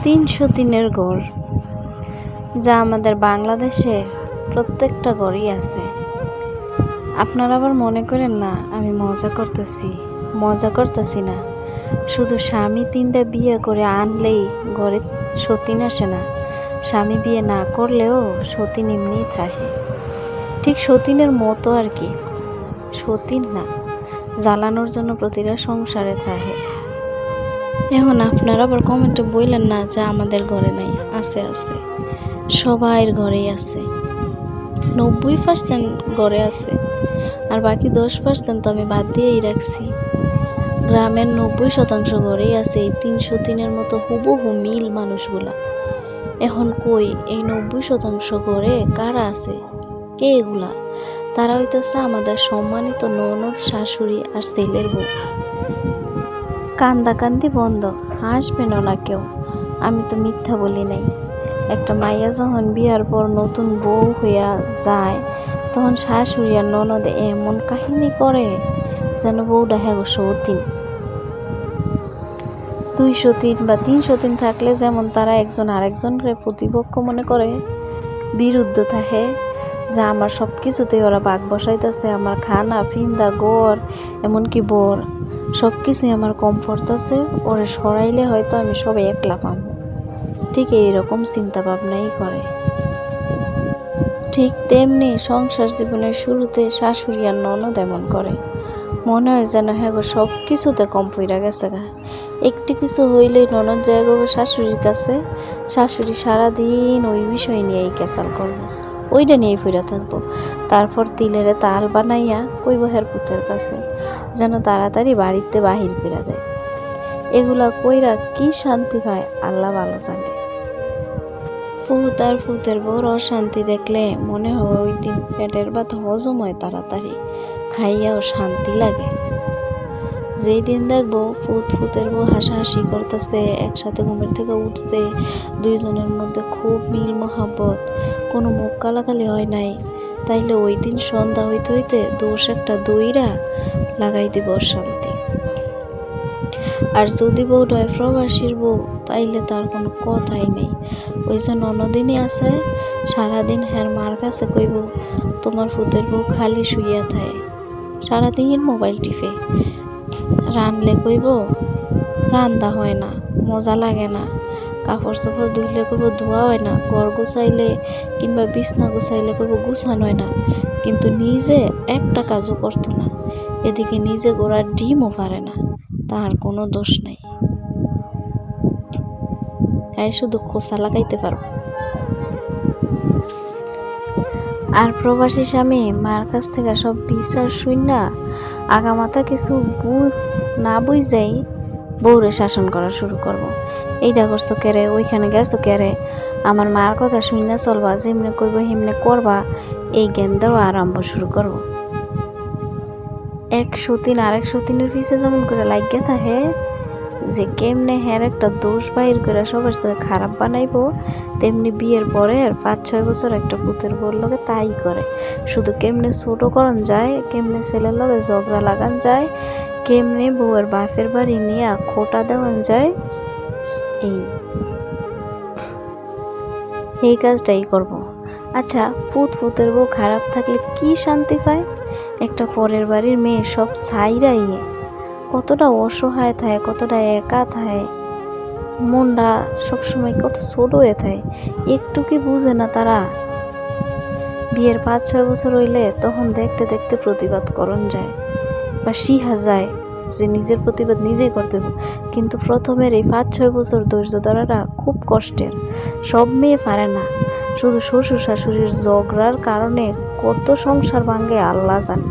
303-এর গড়, যা আমাদের বাংলাদেশে প্রত্যেকটা গড়ই আছে। আপনারা আবার মনে করেন না আমি মজা করতেছি না। শুধু স্বামী 3টা বিয়ে করে আনলেই ঘরে সতীন আসে না, স্বামী বিয়ে না করলেও সতীন এমনিই থাকে। ঠিক সতীনের মতো আর কি, সতীন না, জ্বালানোর জন্য প্রতিটা সংসারে থাকে। এখন আপনারা আবার কমেন্টে বললেন না যে আমাদের ঘরে নাই, আছে আছে, সবাইয়ের ঘরেই আছে। 90% ঘরে আছে, আর বাকি 10% তো আমি বাদ দিয়েই রাখছি। গ্রামের 90% ঘরেই আছে এই 303-এর মতো হুবহু মিল মানুষগুলা। এখন কই এই 90% ঘরে কারা আছে? কে এগুলা? তারা হইতেছে আমাদের সম্মানিত ননদ, শাশুড়ি আর ছেলের বউ। কান্দাকান্দি বন্ধ, হাসবেনও না কেউ। আমি তো মিথ্যা বলি নাই। একটা মাইয়া যখন বিয়ার পর নতুন বউ হইয়া যায়, তখন শাশুড়ি আর ননদ এমন কাহিনী করে যেন বউটা হ্যাগো সতীন। 203 বা 303 থাকলে যেমন তারা একজন আরেকজনকে প্রতিপক্ষ মনে করে, বিরুদ্ধ থাকে, যা আমার সব কিছুতেই ওরা বাঘ বসাইতেছে, আমার খানা পিন্দা গড় এমনকি বর সব কিছুই আমার কমফোর্ট আছে, ওরে সরাইলে হয়তো আমি সব একলা পাবো। ঠিক এইরকম চিন্তা ভাবনাই করে। ঠিক তেমনি সংসার জীবনের শুরুতে শাশুড়ি আর ননদ এমন করে, মনে হয় যেন হ্যাঁ গো সব কিছুতে কম পইরা গেছে গা। একটু কিছু হইলেই ননদ যায় গো শাশুড়ির কাছে, শাশুড়ি সারাদিন ওই বিষয় নিয়েই ক্যাসাল করবো, ওইটা নিয়েই ফিরে থাকবো। তারপর তিলেরে তাল বানাইয়া কইব হের পুতের কাছে, যেন তাড়াতাড়ি বাড়িতে বাহির করে দেয়। এগুলা কইরা কি শান্তি পায় আল্লাহ ভালো জানে। ফুত আর ফুতের বড় অশান্তি দেখলে মনে হয় ওই দিন পেটের ভাত হজম হয় তাড়াতাড়ি, খাইয়াও শান্তি লাগে। যেই দিন দেখবো ফুতের বউ হাসাহাসি করতেছে, একসাথে ঘুমের থেকে উঠছে, দুইজনের মধ্যে খুব মিল মহাব্বত, কোনো মুখ কালাকালি হয় নাই, তাইলে ওই দিন সন্ধ্যা হইতে হইতে দোষ একটা দইরা লাগাই দিব শান্তি। আর যদি বউটা হয় প্রবাসীর বউ, তাইলে তার কোনো কথাই নেই। ওই যে ননদিনী আছে, সারাদিন হ্যার মার কাছে কইব তোমার ফুতের বউ খালি শুইয়া থাকে, সারাদিন মোবাইল টিপে। রানলে কইব রান্দা হয় না, মজা লাগে না। কাপড় চোপড় ধুইলে কইব ধোয়া হয় না। ঘর গুছাইলে কিংবা বিছনা গুছাইলে কইব গুছানো হয় না। কিন্তু নিজে একটা কাজও করতো না। এদিকে নিজে গোড়ার ডিমও পারে না, তার কোনো দোষ নাই। হ্যাঁ, শুধু খোসা লাগাইতে পারো। আর প্রবাসী স্বামী মার কাছ থেকে সব বিচার শুইনা আগামাথা কিছু না বুঝাই বউরে শাসন করা শুরু করব। এইটা করছো কেরে, ওইখানে গেছো কেরে, আমার মার কথা শুইনা চলবা, যেমনে কইব হেমনে করবা, এই জ্ঞান দেওয়া আরম্ভ শুরু করব। এক সতীন আরেক সতীনের পিছে যেমন করে লাগিয়ে থাকে, যে কেমনে হ্যার একটা দোষ বাহির করে সবার সঙ্গে খারাপ বানাইবো, তেমনি বিয়ের পরে আর 5-6 বছর একটা পুতের বউর লগে তাই করে। শুধু কেমনে ছোট করন যায়, কেমনে ছেলের লগে ঝগড়া লাগান যায়, কেমনে বউয়ের বাপের বাড়ি নিয়ে খোটা দেওয়ান যায়, এই কাজটাই করব। আচ্ছা, ফুতের বউ খারাপ থাকলে কি শান্তি পায়? একটা পরের বাড়ির মেয়ে সব ছাইরাইয়ে কতটা অসহায় থাকে, কতটা একা থাকে, মনটা সবসময় কত ছোট হয়ে থাকে, একটু কি বুঝে না তারা? বিয়ের 5-6 বছর হইলে তখন দেখতে দেখতে প্রতিবাদ করন যায় বা শিহা যায় যে নিজের প্রতিবাদ নিজেই করতে হবে। কিন্তু প্রথমের এই 5-6 বছর ধৈর্য ধরাটা খুব কষ্টের। সব মেয়ে পারে না। শুধু শ্বশুর শাশুড়ির ঝগড়ার কারণে কত সংসার ভাঙে আল্লাহ জানে।